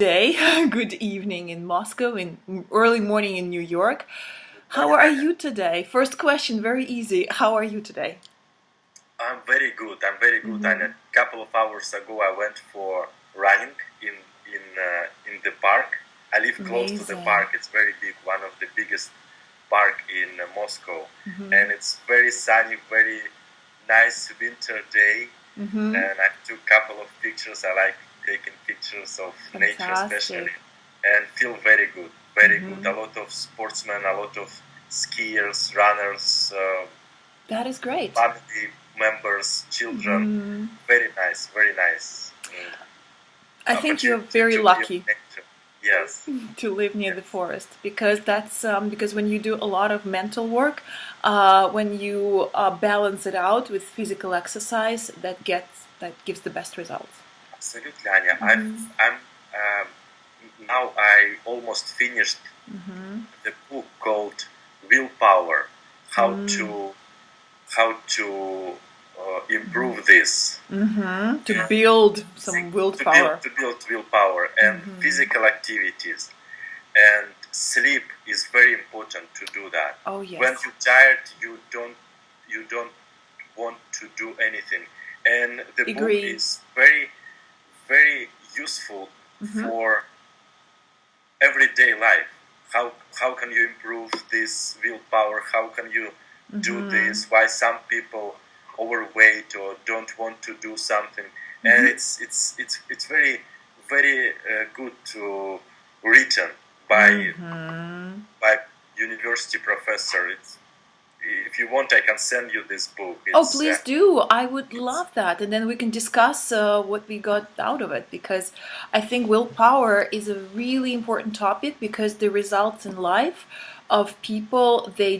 day, good evening in Moscow, in early morning in New York. How Morning. are you today? First question, very easy. How are you today? I'm very good. I'm very good. And a couple of hours ago, I went for running in the park. I live close to the Amazing. park. It's very big, one of the biggest park in Moscow, and it's very sunny, very nice winter day. And I took a couple of pictures. I like taking pictures of nature, especially, Fantastic. and feel very good. Very good. A lot of sportsmen, a lot of skiers, runners. That is great. Family members, children. Very nice, very nice. I think you're Opportunity very to be in lucky nature. Yes. to live near the forest because that's because when you do a lot of mental work, when you balance it out with physical exercise, that gives the best results. Absolutely, Anya. I'm now I almost finished the book called Willpower. How to improve this. To build some willpower. To build willpower and physical activities, and sleep is very important to do that. Oh yes. When you're tired, you don't want to do anything, and the book Agree. is very very useful for everyday life. How can you improve this willpower? How can you do this? Why some people overweight or don't want to do something? And it's very very good to written by university professor. If you want, I can send you this book. Oh, please do. I would love that. And then we can discuss what we got out of it because I think willpower is a really important topic because the results in life of people, they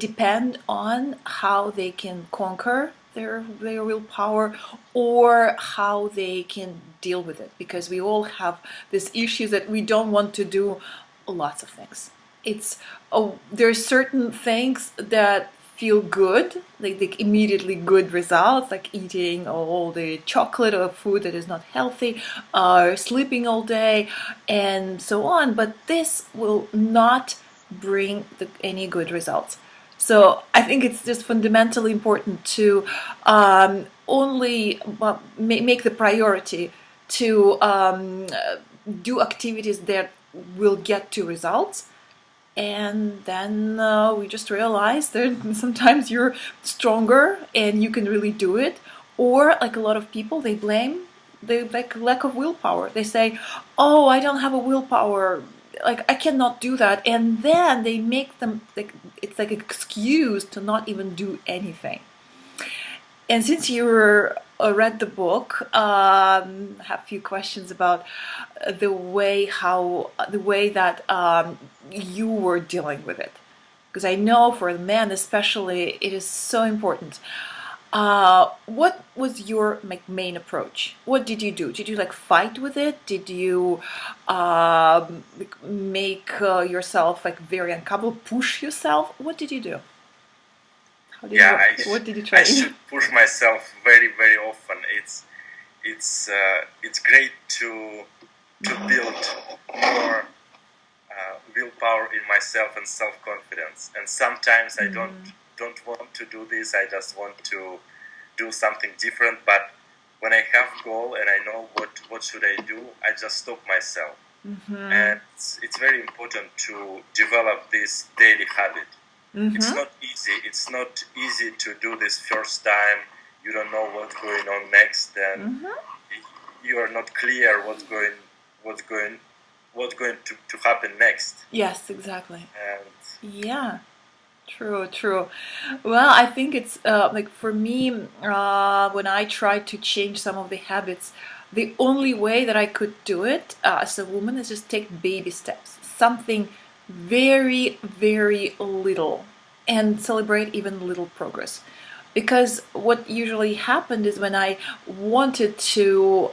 depend on how they can conquer their willpower or how they can deal with it because we all have this issue that we don't want to do lots of things. There's certain things that feel good, like immediately good results, like eating all the chocolate or food that is not healthy, sleeping all day, and so on. But this will not bring any good results. So I think it's just fundamentally important to only make the priority to do activities that will get to results. And then we just realized that sometimes you're stronger and you can really do it. Or like a lot of people, they blame the lack of willpower. They say, "Oh, I don't have a willpower. Like I cannot do that." And then they make them like it's like an excuse to not even do anything. And since you read the book, I have a few questions about the way that you were dealing with it, because I know for the men especially, it is so important. What was your main approach? What did you do? Did you like fight with it? Did you make yourself like very uncomfortable, push yourself? What did you do? How did what did you I train? should push myself very very often. It's great to build more willpower in myself and self-confidence. And sometimes I don't want to do this. I just want to do something different. But when I have goal and I know what should I do, I just stop myself. And it's very important to develop this daily habit. It's not easy. It's not easy to do this first time. You don't know what's going on next, and you are not clear what's going to happen next. Yes, exactly. And Yeah, true. Well, I think it's like for me, when I tried to change some of the habits, the only way that I could do it as a woman is just take baby steps, something very, very little, and celebrate even little progress. Because what usually happened is when I wanted to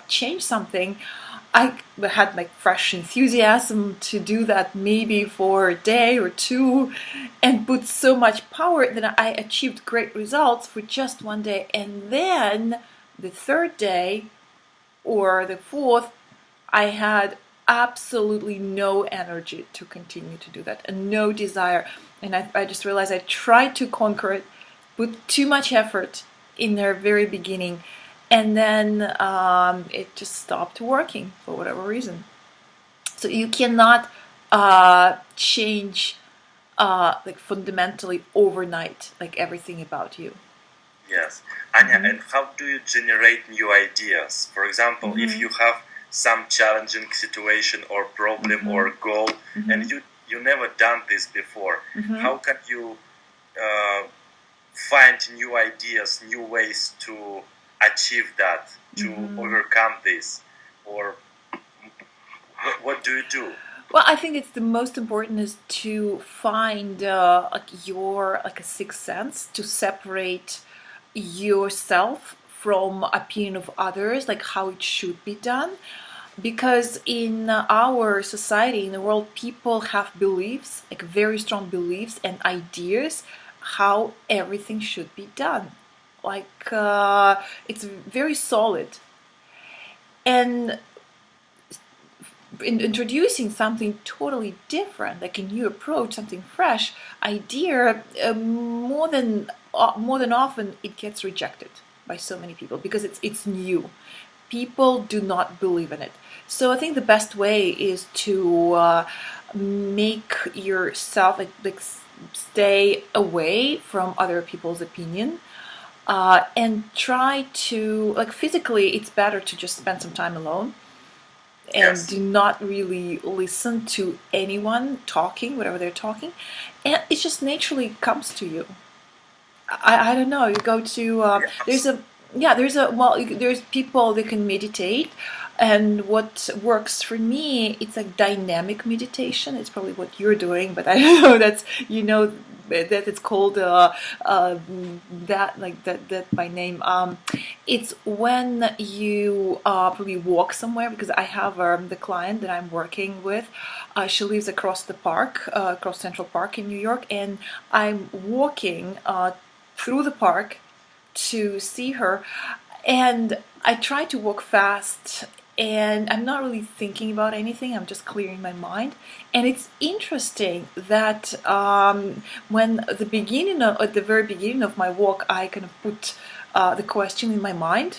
change something, I had like fresh enthusiasm to do that maybe for a day or two and put so much power that I achieved great results for just one day. And then the third day or the fourth, I had absolutely no energy to continue to do that and no desire. And I just realized I tried to conquer it, put too much effort in the very beginning, and then it just stopped working for whatever reason. So you cannot change like fundamentally overnight, like everything about you. Yes. Anya, and how do you generate new ideas? For example, if you have some challenging situation or problem or goal, and you never done this before, how can you find new ideas, new ways to achieve that, to overcome this? Or what do you do? Well, I think it's the most important is to find like your like a sixth sense to separate yourself from opinion of others, like how it should be done. Because in our society, in the world, people have beliefs, like very strong beliefs and ideas, how everything should be done. Like it's very solid. And in introducing something totally different, like a new approach, something fresh idea, more than often it gets rejected by so many people because it's new. People do not believe in it. So I think the best way is to make yourself like stay away from other people's opinion. And try to, like, physically, it's better to just spend some time alone and do not really listen to anyone talking, whatever they're talking, and it just naturally comes to you. I don't know. You go to there's people that can meditate, and what works for me, it's like dynamic meditation. It's probably what you're doing, but I don't know. That's that it's called that like that by name. It's when you probably walk somewhere, because I have the client that I'm working with. She lives across the park, across Central Park in New York, and I'm walking through the park to see her, and I try to walk fast, and I'm not really thinking about anything. I'm just clearing my mind. And it's interesting that when at the very beginning of my walk, I kind of put the question in my mind,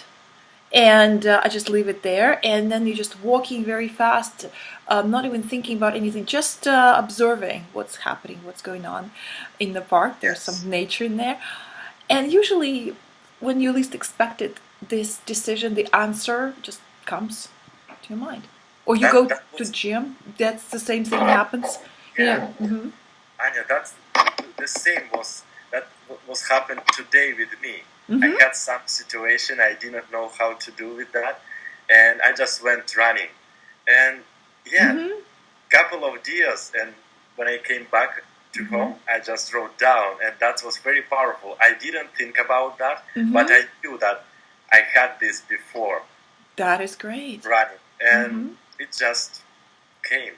and I just leave it there, and then you're just walking very fast, not even thinking about anything, just observing what's happening, what's going on in the park. There's some nature in there, and usually when you least expect it, this decision, the answer just comes to your mind. Or you go to gym, that's the same thing happens. Yeah. Anya, that's the same was happened today with me. I had some situation I didn't know how to do with that, and I just went running, and couple of days, and when I came back to home, I just wrote down, and that was very powerful. I didn't think about that, but I knew that I had this before. That is great. Running, and it just came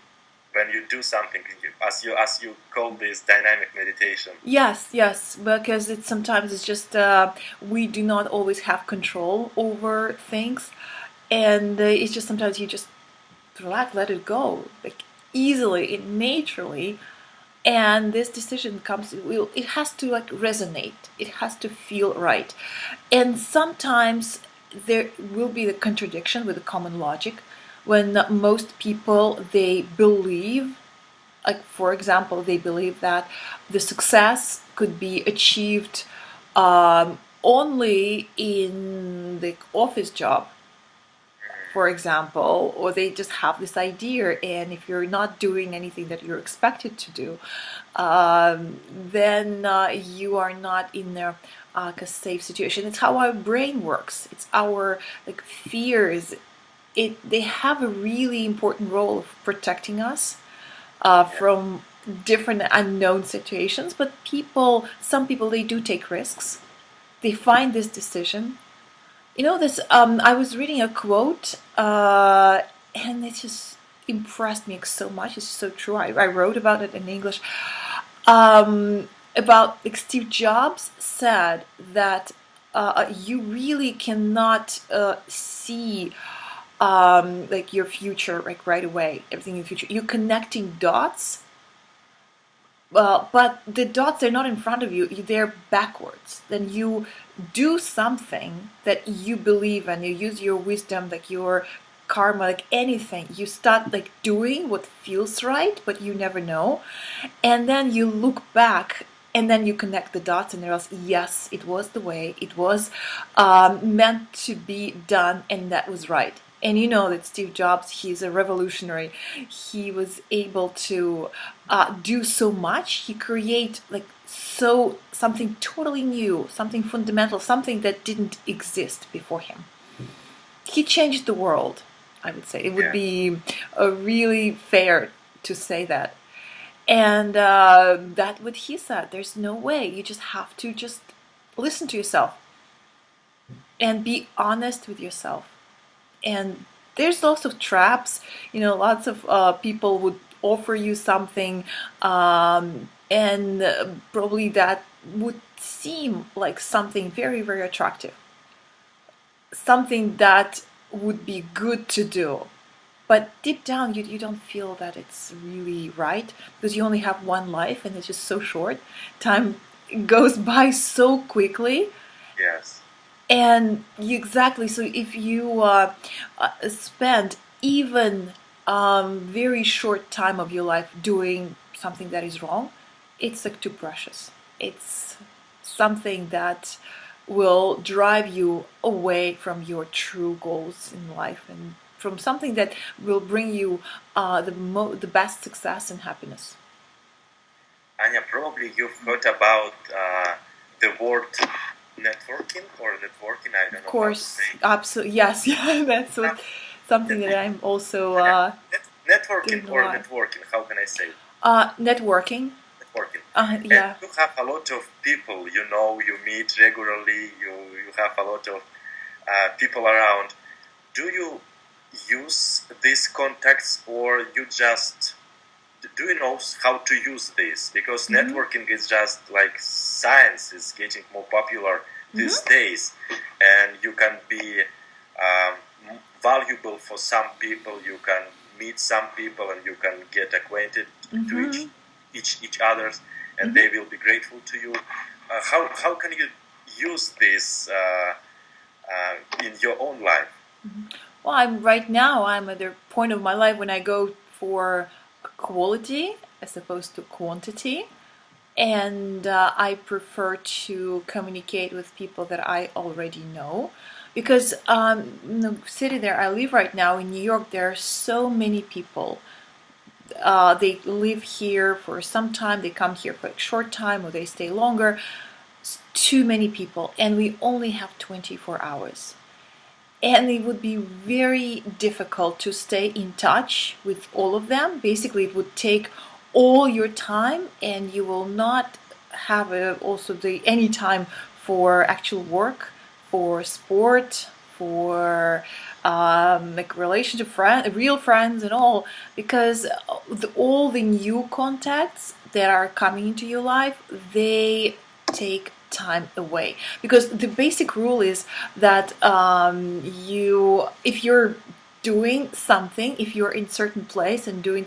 when you do something, as you call this dynamic meditation. Yes, because sometimes it's just we do not always have control over things, and it's just sometimes you just relax, let it go, like easily, naturally. And this decision comes, it has to like resonate, it has to feel right. And sometimes there will be the contradiction with the common logic when most people, they believe, like for example, they believe that the success could be achieved only in the office job, for example, or they just have this idea, and if you're not doing anything that you're expected to do, then you are not in a safe situation. It's how our brain works. It's our like fears. They have a really important role of protecting us from different unknown situations. But some people, they do take risks. They find this decision. You know, this. I was reading a quote, and it just impressed me so much. It's so true. I wrote about it in English. About like Steve Jobs said that you really cannot see like your future, like right away, everything in the future. You're connecting dots, but the dots are not in front of you, they're backwards. Then you do something that you believe in, you use your wisdom, like your karma, like anything. You start like doing what feels right, but you never know. And then you look back and then you connect the dots and realize, yes, it was the way, it was meant to be done, and that was right. And you know that Steve Jobs, he's a revolutionary. He was able to do so much. He create like so something totally new, something fundamental, something that didn't exist before him. He changed the world, I would say. It would be really fair to say that. And that's what he said. There's no way. You just have to just listen to yourself and be honest with yourself. And there's lots of traps. You know, lots of people would offer you something, and probably that would seem like something very, very attractive. Something that would be good to do. But deep down, you don't feel that it's really right, because you only have one life and it's just so short. Time goes by so quickly. Yes. And exactly, so if you spend even very short time of your life doing something that is wrong, it's like too precious. It's something that will drive you away from your true goals in life, and from something that will bring you the best success and happiness. Anya, probably you've heard about the word networking or networking. I don't know. Of course, absolutely, yes, yeah. That's what something that I'm also networking or networking. How can I say? Networking. Networking. Yeah. And you have a lot of people. You know, you meet regularly. You have a lot of people around. Do you use these contacts, or you just do you know how to use this? Because networking is just like science is getting more popular these days, and you can be valuable for some people. You can meet some people, and you can get acquainted to each others, and they will be grateful to you. How can you use this in your own life? Well, right now I'm at the point of my life when I go for quality as opposed to quantity, and I prefer to communicate with people that I already know, because in the city that I live right now in New York, there are so many people. They live here for some time, they come here for a short time, or they stay longer. It's too many people, and we only have 24 hours. And it would be very difficult to stay in touch with all of them. Basically, it would take all your time, and you will not have also any time for actual work, for sport, for like relationship, real friends, and all, because all the new contacts that are coming into your life, they take time away, because the basic rule is that if you're doing something, if you're in certain place and doing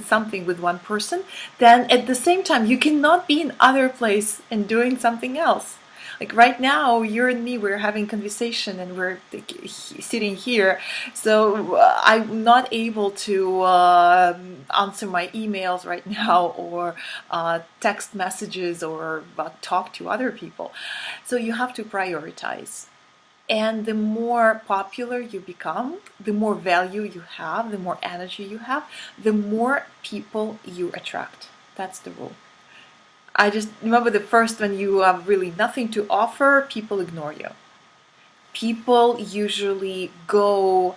something with one person, then at the same time you cannot be in other place and doing something else. Like right now, you and me, we're having conversation and we're sitting here, so I'm not able to answer my emails right now, or text messages, or talk to other people. So you have to prioritize. And the more popular you become, the more value you have, the more energy you have, the more people you attract. That's the rule. I just remember the first, when you have really nothing to offer, people ignore you. People usually want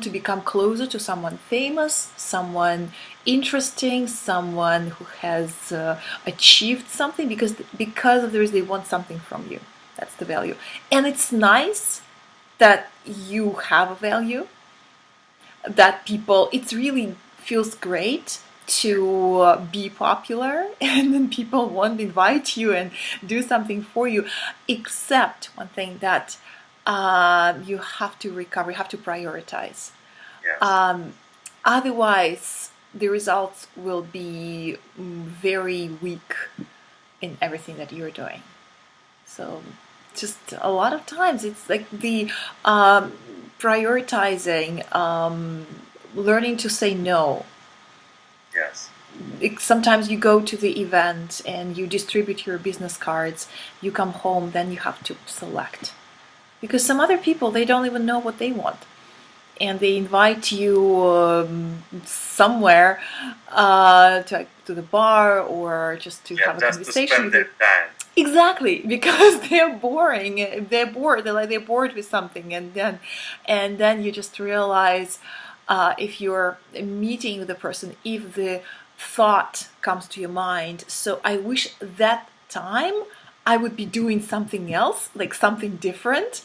to become closer to someone famous, someone interesting, someone who has achieved something, because of the reason they want something from you. That's the value. And it's nice that you have a value, that it really feels great to be popular, and then people want to invite you and do something for you. Except one thing, that you have to recover, you have to prioritize. Yes. Otherwise, the results will be very weak in everything that you're doing. So just a lot of times it's like the prioritizing, learning to say no. Yes. Sometimes you go to the event and you distribute your business cards, you come home, then you have to select. Because some other people, they don't even know what they want. And they invite you somewhere to the bar or just to have a just conversation. To spend their time. Exactly, because they're boring. They're bored. They're bored with something, and then you just realize if you're meeting with the person, if the thought comes to your mind, so I wish that time I would be doing something else, like something different,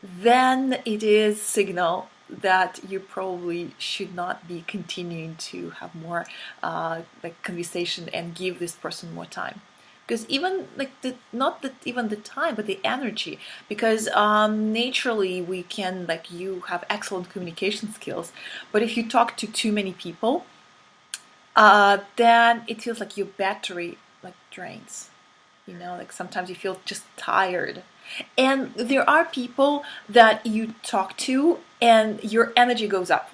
then it is signal that you probably should not be continuing to have more like conversation and give this person more time. Because even like not that even the time, but the energy. Because naturally we can, like, you have excellent communication skills, but if you talk to too many people, then it feels like your battery like drains. You know, like sometimes you feel just tired. And there are people that you talk to and your energy goes up.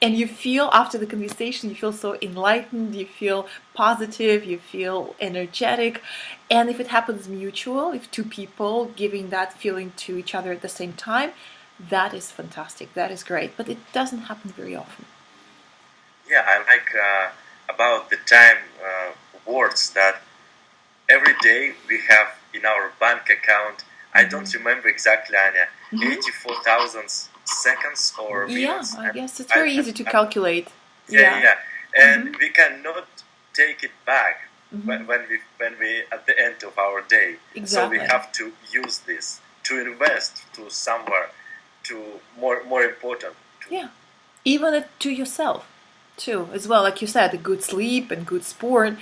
And you feel after the conversation, you feel so enlightened, you feel positive, you feel energetic. And if it happens mutual, if two people giving that feeling to each other at the same time, that is fantastic. That is great. But it doesn't happen very often. Yeah, I like about the time words that every day we have in our bank account. I don't remember exactly, Anya, 84,000 seconds or minutes. Yeah, I guess it's very easy to calculate. Yeah. And we cannot take it back when we at the end of our day. Exactly. So we have to use this to invest to somewhere, to more important. Yeah, even to yourself too, as well. Like you said, a good sleep and good sport.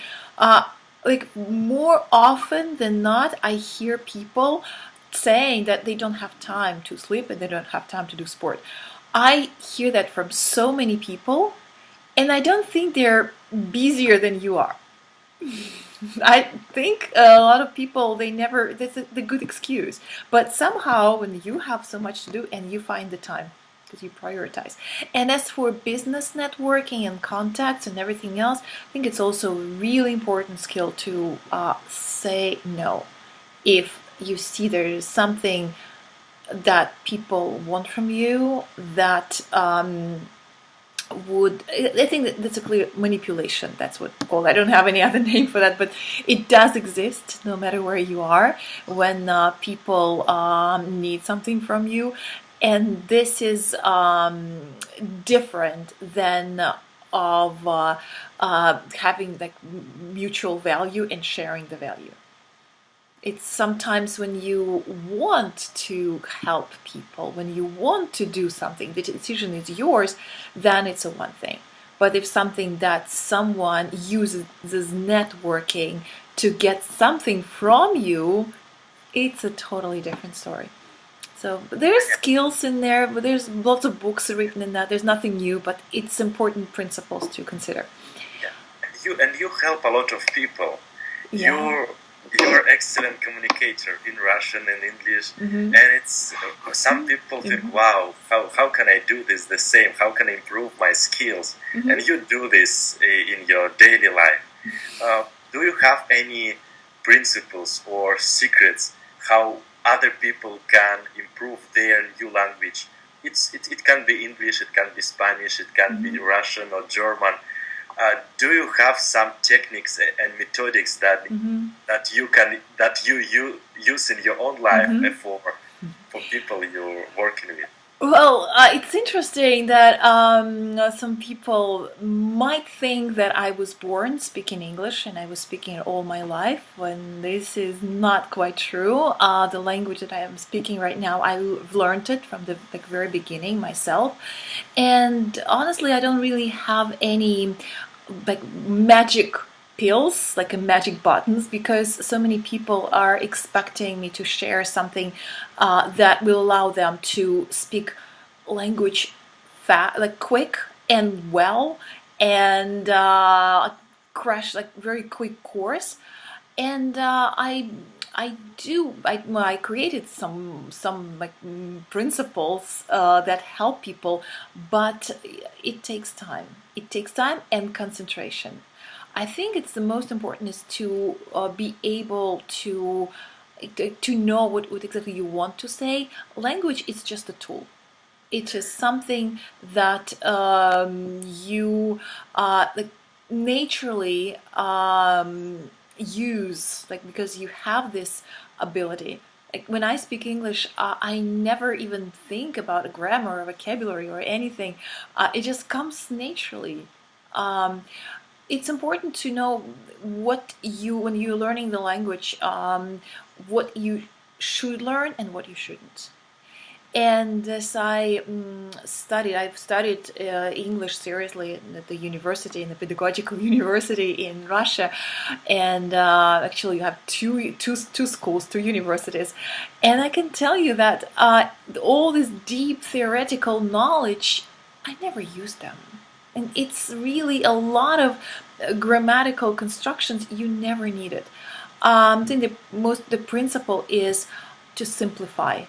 Like more often than not, I hear people saying that they don't have time to sleep and they don't have time to do sport. I hear that from so many people, and I don't think they're busier than you are. I think a lot of people, that's the good excuse. But somehow when you have so much to do and you find the time, because you prioritize. And as for business networking and contacts and everything else, I think it's also a really important skill to say no. If you see there is something that people want from you that I think that's a clear manipulation. That's what it's called. I don't have any other name for that, but it does exist no matter where you are when people need something from you. And this is different than of having like mutual value and sharing the value. It's sometimes when you want to help people, when you want to do something, the decision is yours, then it's a one thing. But if something that someone uses networking to get something from you, it's a totally different story. So there's skills in there, but there's lots of books written in that. There's nothing new, but it's important principles to consider. Yeah, and you help a lot of people. Yeah. You're excellent communicator in Russian and English, and it's some people think, wow, how can I do this the same? How can I improve my skills? And you do this in your daily life. Do you have any principles or secrets how other people can improve their new language? It can be English, it can be Spanish, it can be Russian or German. Do you have some techniques and methodics that you use in your own life for people you're working with? Well, it's interesting that some people might think that I was born speaking English and I was speaking it all my life, when this is not quite true. The language that I am speaking right now, I've learned it from the very beginning myself. And honestly, I don't really have any magic pills, like a magic buttons, because so many people are expecting me to share something that will allow them to speak language like quick and well, and crash like very quick course. And I created some like principles that help people, but it takes time. It takes time and concentration. I think it's the most important is to be able to know what exactly you want to say. Language is just a tool. It is something that you like naturally use, like because you have this ability. Like when I speak English, I never even think about a grammar or vocabulary or anything. It just comes naturally. It's important to know when you're learning the language, what you should learn and what you shouldn't. And as I've studied English seriously at the university, in the pedagogical university in Russia, and actually you have two schools, two universities, and I can tell you that all this deep theoretical knowledge, I never used them, and it's really a lot of grammatical constructions you never need it. I think the principle is to simplify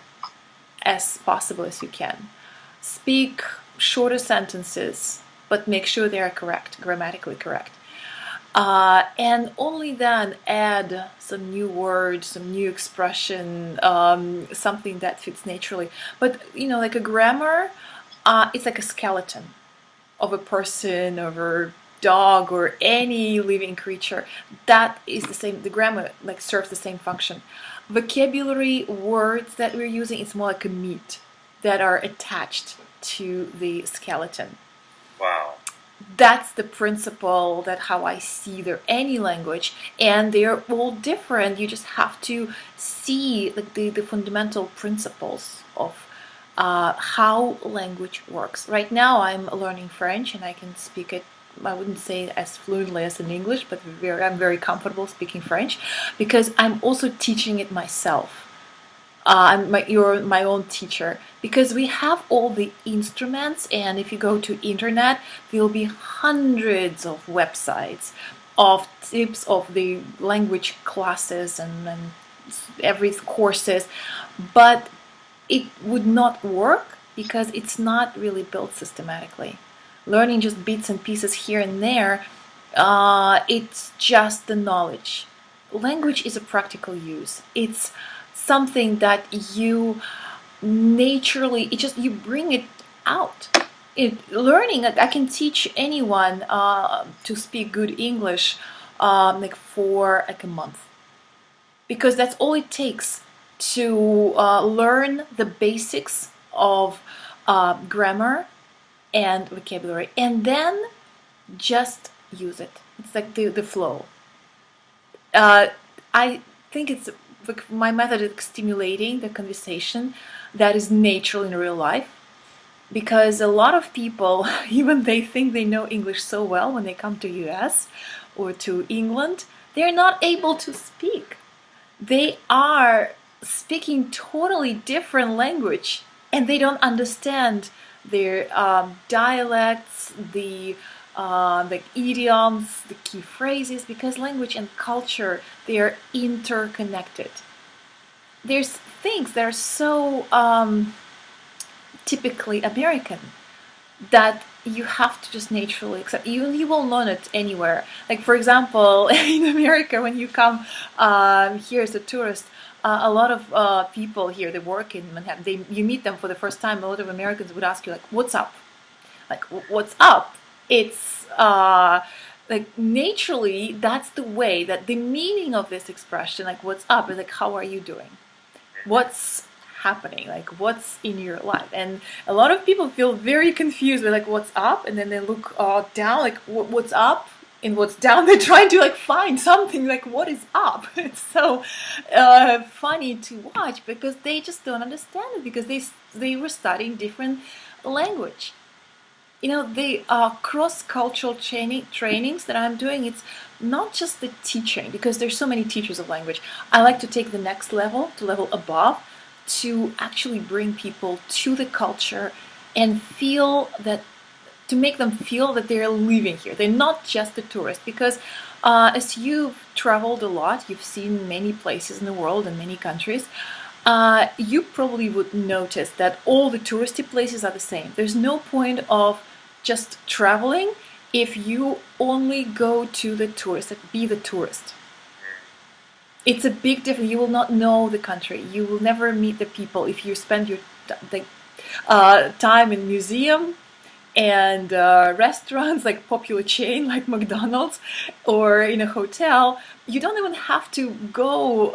as possible as you can. Speak shorter sentences, but make sure they are correct, grammatically correct. And only then add some new words, some new expression, something that fits naturally. But like a grammar, it's like a skeleton of a person, of a dog, or any living creature. That is the same. The grammar like serves the same function. Vocabulary, words that we're using, it's more like a meat that are attached to the skeleton. Wow. That's the principle, that how I see any language, and they're all different. You just have to see like the fundamental principles of how language works. Right now I'm learning French and I can speak it, I wouldn't say as fluently as in English, but I'm very comfortable speaking French because I'm also teaching it myself. You're my own teacher because we have all the instruments, and if you go to internet, there'll be hundreds of websites of tips of the language classes and every courses, but it would not work because it's not really built systematically. Learning just bits and pieces here and there, it's just the knowledge. Language is a practical use. It's something that you naturally, you bring it out. Learning, I can teach anyone to speak good English like for like a month, because that's all it takes to learn the basics of grammar and vocabulary, and then just use it. It's like the flow. I think it's my method is stimulating the conversation that is natural in real life, because a lot of people, even they think they know English so well, when they come to US or to England, they're not able to speak. They are speaking totally different language, and they don't understand their dialects, the idioms, the key phrases, because language and culture, they are interconnected. There's things that are so typically American that you have to just naturally accept. You won't learn it anywhere. Like, for example, in America, when you come here as a tourist, a lot of people here, they work in Manhattan, you meet them for the first time. A lot of Americans would ask you, like, what's up? Like, what's up? It's like naturally, that's the way, that the meaning of this expression, like what's up, is like, how are you doing? What's happening? Like, what's in your life? And a lot of people feel very confused with like, what's up? And then they look down, like, what's up? And what's down? They're trying to like find something, like, what is up? It's so funny to watch, because they just don't understand it, because they were studying different language. the cross-cultural trainings that I'm doing, it's not just the teaching, because there's so many teachers of language. I like to take the next level, to level above, to actually bring people to the culture and to make them feel that they're living here. They're not just a tourist, because as you've traveled a lot, you've seen many places in the world and many countries, you probably would notice that all the touristy places are the same. There's no point of just traveling if you only go to the tourist, like be the tourist. It's a big difference. You will not know the country. You will never meet the people if you spend your time in museum and restaurants, like popular chain like McDonald's, or in a hotel. You don't even have to go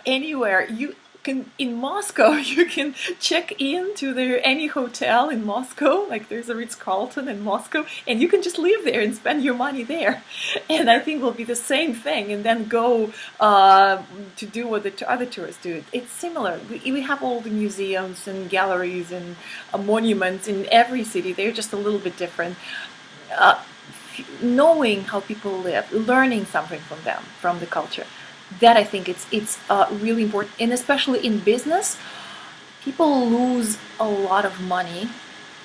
anywhere. You can, in Moscow, you can check in to any hotel in Moscow, like there's a Ritz-Carlton in Moscow, and you can just live there and spend your money there. And I think will be the same thing, and then go to do what the other tourists do. It's similar. We have all the museums and galleries and monuments in every city. They're just a little bit different. Knowing how people live, learning something from them, from the culture, that I think it's really important. And especially in business, people lose a lot of money,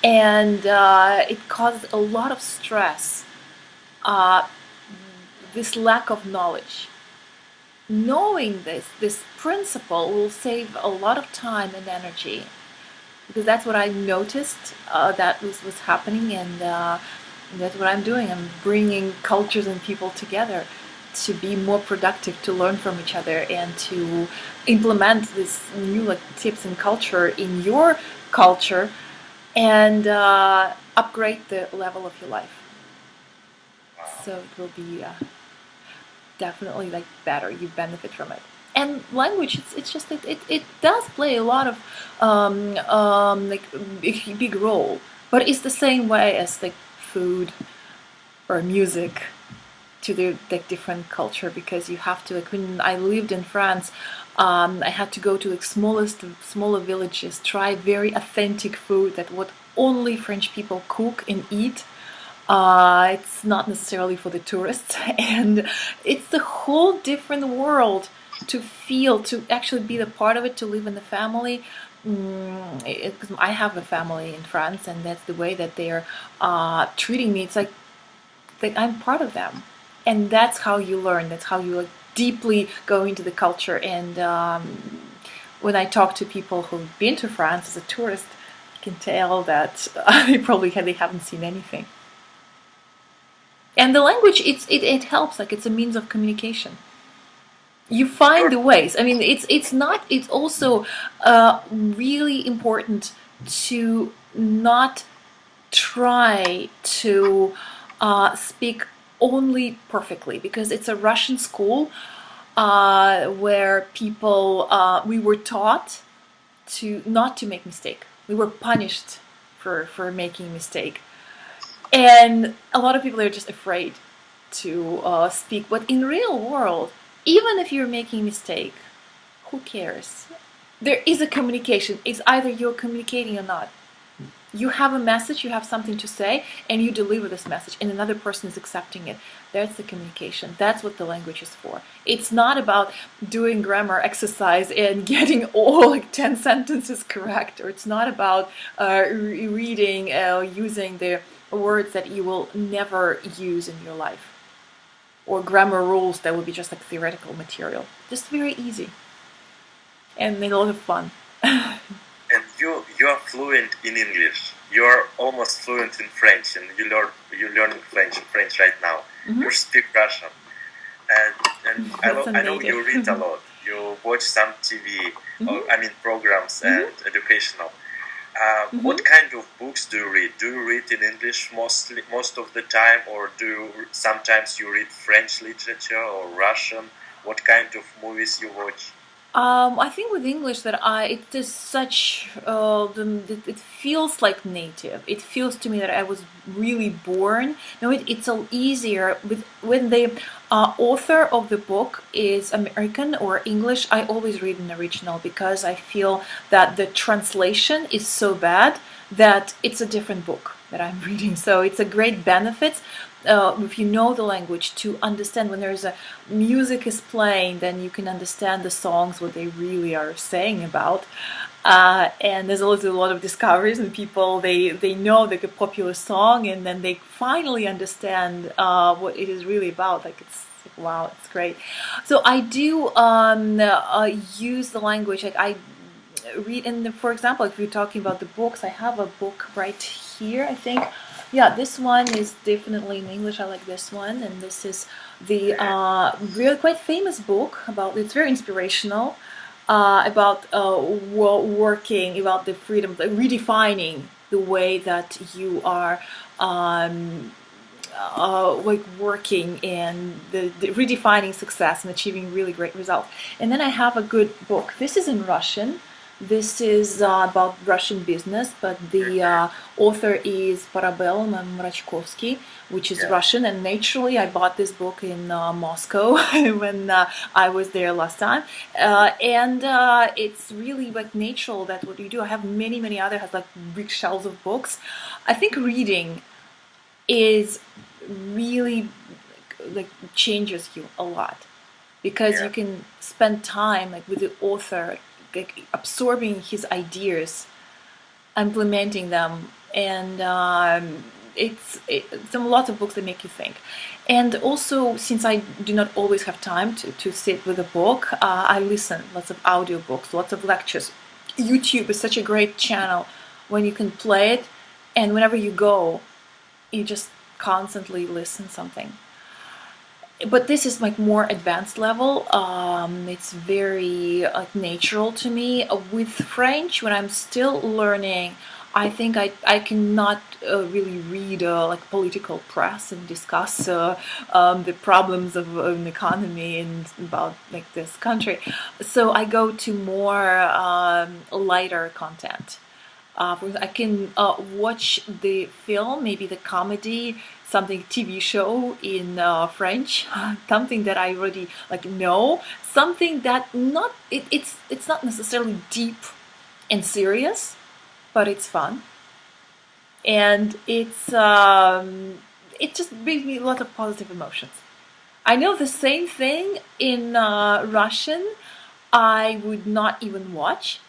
and it causes a lot of stress, this lack of knowledge. Knowing this principle will save a lot of time and energy, because that's what I noticed that was happening, and that's what I'm doing. I'm bringing cultures and people together to be more productive, to learn from each other, and to implement this new tips and culture in your culture, and upgrade the level of your life. So it will be definitely better. You benefit from it. And language, it's just it does play a lot of big role, but it's the same way as food or music to the different culture, because you have to, when I lived in France, I had to go to smaller villages, try very authentic food that what only French people cook and eat. It's not necessarily for the tourists, and it's a whole different world to feel, to actually be the part of it, to live in the family. Because I have a family in France, and that's the way that they're treating me. It's like I'm part of them. And that's how you learn. That's how you deeply go into the culture. And when I talk to people who've been to France as a tourist, I can tell that they haven't seen anything. And the language, it helps. It's a means of communication. You find the ways. I mean, it's also really important to not try to speak only perfectly, because it's a Russian school where people, we were taught not to make mistake. We were punished for making a mistake, and a lot of people are just afraid to speak. But in real world, even if you're making a mistake, who cares? There is a communication. It's either you're communicating or not. You have a message, you have something to say, and you deliver this message, and another person is accepting it. That's the communication. That's what the language is for. It's not about doing grammar exercise and getting all 10 sentences correct, or it's not about reading, using the words that you will never use in your life, or grammar rules that would be just theoretical material. Just very easy and a lot of fun. And you're fluent in English. You're almost fluent in French, and you're learning French right now. Mm-hmm. You speak Russian, and I know you read a lot. You watch some TV, Mm-hmm. programs and educational. Mm-hmm. What kind of books do you read? Do you read in English most of the time, or sometimes you read French literature or Russian? What kind of movies you watch? I think with English that it is such it feels like native. It feels to me that I was really born. No, it's a easier when the author of the book is American or English. I always read an original, because I feel that the translation is so bad that it's a different book. that I'm reading. So it's a great benefit if you know the language to understand when there's a music is playing, then you can understand the songs, what they really are saying about. And there's also a lot of discoveries, and people they know like a popular song, and then they finally understand what it is really about. Like it's wow, it's great. So I do use the language. Like I read, and for example, if you're talking about the books, I have a book right here. I think, yeah, this one is definitely in English. I like this one, and this is the really quite famous book about. It's very inspirational about working, about the freedom, like redefining the way that you are like working and the redefining success and achieving really great results. And then I have a good book. This is in Russian. This is about Russian business, but the author is Pavel Mrachkovsky, which is Russian. And naturally, I bought this book in Moscow when I was there last time. And it's really like natural that what you do. I have many other has like big shelves of books. I think reading is really like changes you a lot because you can spend time like with the author, like absorbing his ideas, implementing them, and it's lots of books that make you think. And also, since I do not always have time to sit with a book, I listen lots of audiobooks, lots of lectures. YouTube is such a great channel when you can play it, and whenever you go, you just constantly listen something. But this is like more advanced level. It's very like natural to me. With French, when I'm still learning, I think I cannot really read like political press and discuss the problems of an economy and about like this country. So I go to more lighter content. I can watch the film, maybe the comedy, something TV show in French, something that I already like know, something that it's not necessarily deep and serious, but it's fun, and it just brings me a lot of positive emotions. I know the same thing in Russian. I would not even watch,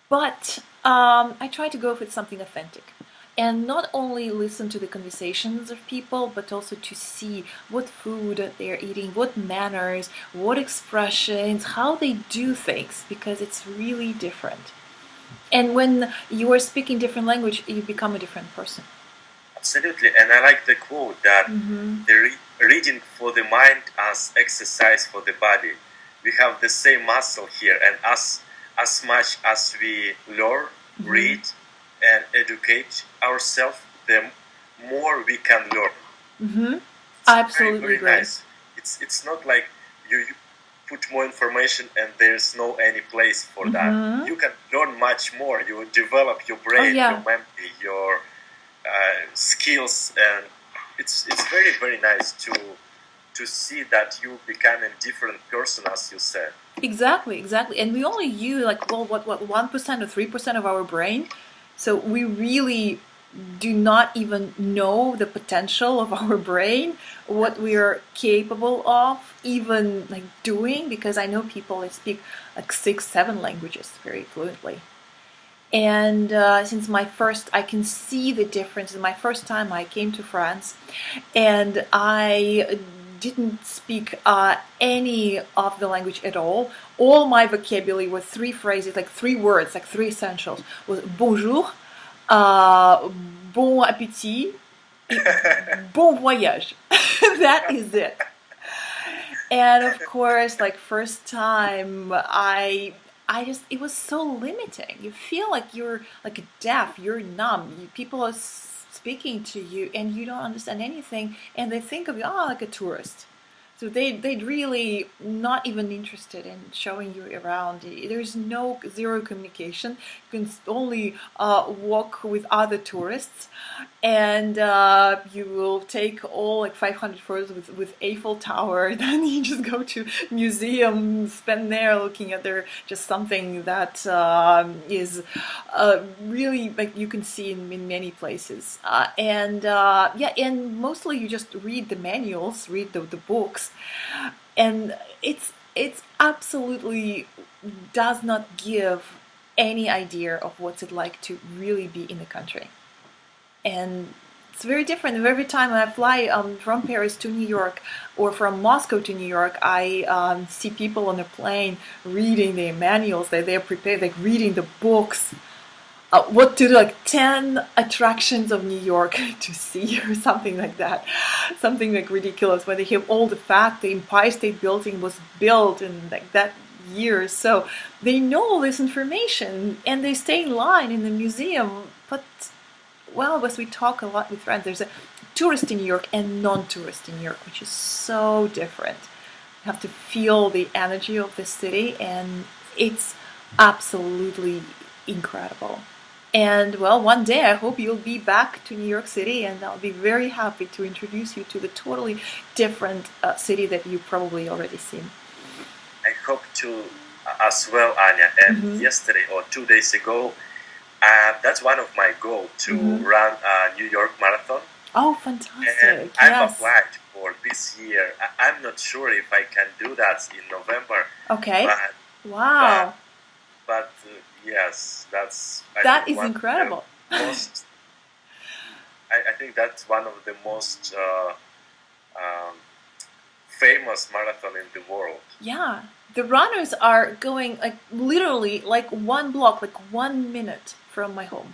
but I try to go with something authentic. And not only listen to the conversations of people, but also to see what food they're eating, what manners, what expressions, how they do things, because it's really different. And when you are speaking different language, you become a different person. Absolutely, and I like the quote that the reading for the mind as exercise for the body. We have the same muscle here, and as much as we learn, read, and educate ourselves, the more we can learn. It's Absolutely very, very nice. It's not like you put more information and there's no any place for that. You can learn much more. You develop your brain, your memory, your skills, and it's very, very nice to see that you become a different person, as you said. Exactly. And we only use like, well, what 1% or 3% of our brain. So we really do not even know the potential of our brain, what we are capable of even like doing, because I know people that speak like 6-7 languages very fluently. And since I can see the difference. My first time I came to France, and I didn't speak any of the language at all. All my vocabulary was 3 phrases, like 3 words, like 3 essentials. Was bonjour, bon appétit, bon voyage. That is it. And of course, like first time, it was so limiting. You feel like you're like deaf, you're numb. People are speaking to you and you don't understand anything, and they think of you like a tourist. So they'd really not even interested in showing you around. There's zero communication. You can only walk with other tourists, and you will take all like 500 photos with Eiffel Tower. Then you just go to museum, spend there looking at their just something that is really like you can see in many places. And mostly you just read the manuals, read the books, and it's absolutely does not give any idea of what's it like to really be in the country. And it's very different. Every time I fly from Paris to New York or from Moscow to New York, I see people on the plane reading the manuals that they're prepared, like reading the books. What to do, like 10 attractions of New York to see or something like that. Something like ridiculous, where they have all the fact the Empire State Building was built in like that year. So they know all this information and they stay in line in the museum. But well, as we talk a lot with friends, there's a tourist in New York and non-tourist in New York, which is so different. You have to feel the energy of the city, and it's absolutely incredible. And well, one day I hope you'll be back to New York City, and I'll be very happy to introduce you to the totally different city that you've probably already seen. I hope to as well, Anya. And yesterday or 2 days ago, that's one of my goals to run a New York Marathon. Oh, fantastic! And I've applied for this year. I'm not sure if I can do that in November. Okay. But, wow. But yes, that is incredible. I think that's one of the most famous marathon in the world. Yeah, the runners are going like literally like one block, like 1 minute from my home.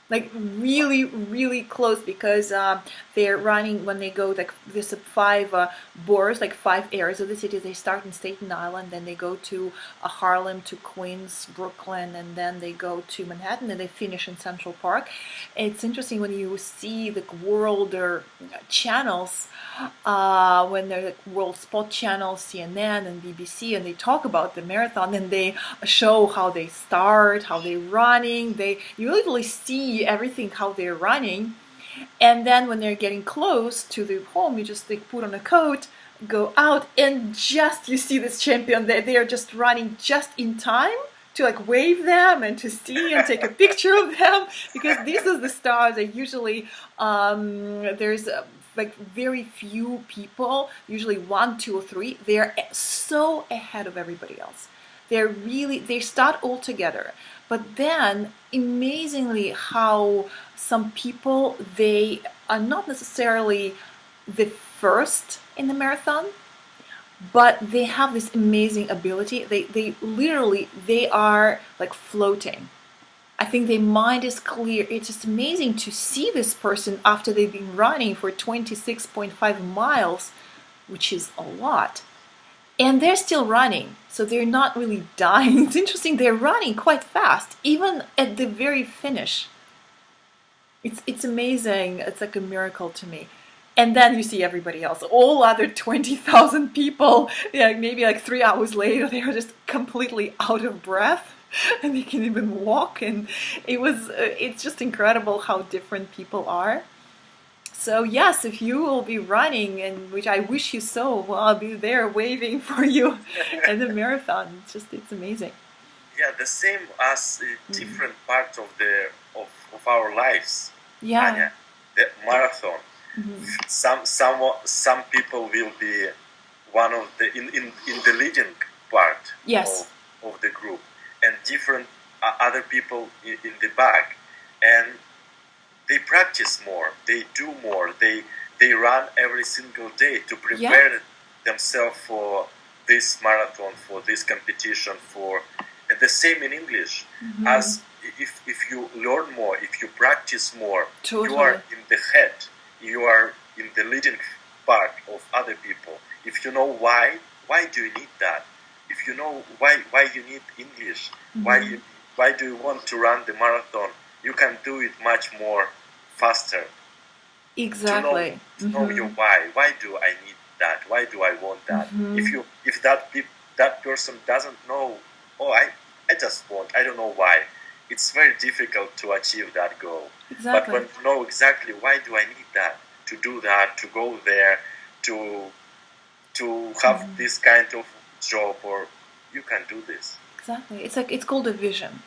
Like really, really close, because they're running when they go like there's 5 boroughs, like 5 areas of the city. They start in Staten Island, then they go to Harlem, to Queens, Brooklyn, and then they go to Manhattan, and they finish in Central Park. It's interesting when you see the world or channels, when they're like World Sport Channel, CNN, and BBC, and they talk about the marathon, and they show how they start, how they're running. You literally see everything how they're running, and then when they're getting close to the home, you just like put on a coat, go out, and just you see this champion. They are just running just in time to like wave them and to see and take a picture of them, because these are the stars that usually there's like very few people, usually 1, 2, or 3. They're so ahead of everybody else. They start all together. But then, amazingly, how some people, they are not necessarily the first in the marathon, but they have this amazing ability. They literally, they are like floating. I think their mind is clear. It's just amazing to see this person after they've been running for 26.5 miles, which is a lot. And they're still running, so they're not really dying. It's interesting, they're running quite fast, even at the very finish. It's amazing. It's like a miracle to me. And then you see everybody else, all other 20,000 people, yeah, maybe like 3 hours later, they are just completely out of breath, and they can even walk. And it's just incredible how different people are. So yes, if you will be running, and which I wish you so, well, I'll be there waving for you at the marathon. It's amazing. Yeah, the same as different parts of our lives. Yeah. Anya, the marathon. Some people will be one of the in the leading part. Yes. Of the group, and different other people in the back, and they practice more, they do more, they run every single day to prepare themselves for this marathon, for this competition, and the same in English. As if you learn more, if you practice more, you are in the head, you are in the leading part of other people. If you know why do you need that? If you know why you need English, why do you want to run the marathon, you can do it much more faster. Exactly. To know your why. Why do I need that? Why do I want that? If that person doesn't know, I just want, I don't know why. it's very difficult to achieve that goal. Exactly. But when you know exactly why do I need that, to do that, to go there, to have this kind of job, or you can do this. Exactly. It's called a vision.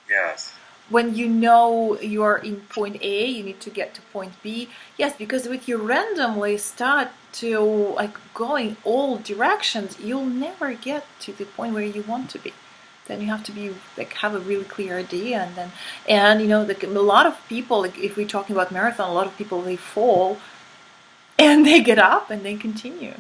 Yes. When you know you are in point A, you need to get to point B. Yes, because if you randomly start to like going all directions, you'll never get to the point where you want to be. Then you have to be like have a really clear idea, and you know a lot of people, like if we're talking about marathon, a lot of people they fall and they get up and they continue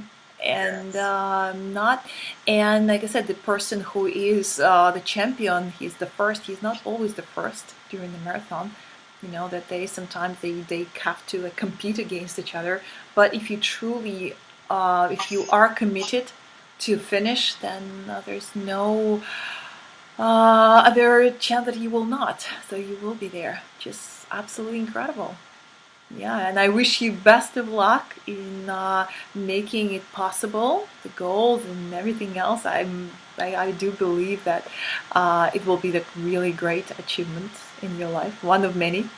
and Yes. not and like I said, the person who is the champion, he's the first. He's not always the first during the marathon, you know, that they sometimes they have to like compete against each other. But if you truly if you are committed to finish, then there's no other chance that you will not, so you will be there. Just absolutely incredible. Yeah, and I wish you best of luck in making it possible, the goals and everything else. I do believe that it will be the really great achievement in your life, one of many.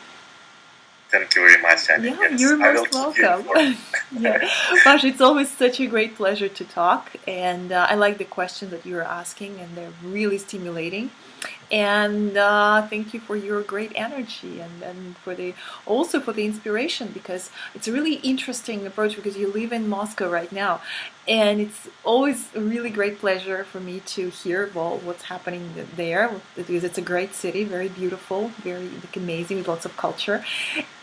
Thank you very much, Annie. Yeah, Yes, you're I will most keep you welcome. informed. Yeah, Pasha, it's always such a great pleasure to talk, and I like the questions that you're asking, and they're really stimulating. And thank you for your great energy, and for the also for the inspiration, because it's a really interesting approach, because you live in Moscow right now, and it's always a really great pleasure for me to hear, well, what's happening there, because it's a great city, very beautiful, very like amazing, with lots of culture.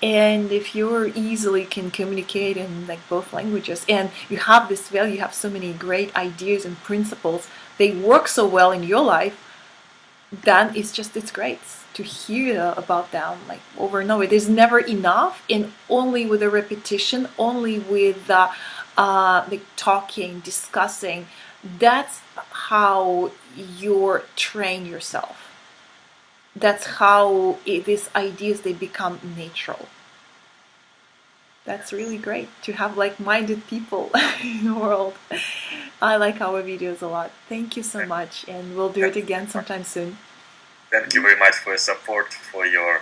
And if you easily can communicate in like both languages, and you have this value, you have so many great ideas and principles, they work so well in your life, then it's great to hear about them like over and over. There's never enough, and only with a repetition, only with like talking, discussing, that's how you train yourself. That's how these ideas, they become natural. That's really great to have like-minded people in the world. I like our videos a lot. Thank you so much, and we'll do it again sometime soon. Thank you very much for your support, for your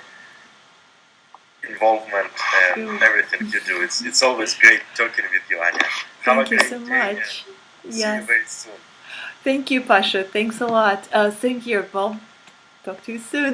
involvement, and everything you do. It's always great talking with you, Anya. Have Thank a you great so day, much. and see you Yes. very soon. Thank you, Pasha. Thanks a lot. Same here. Well, talk to you soon.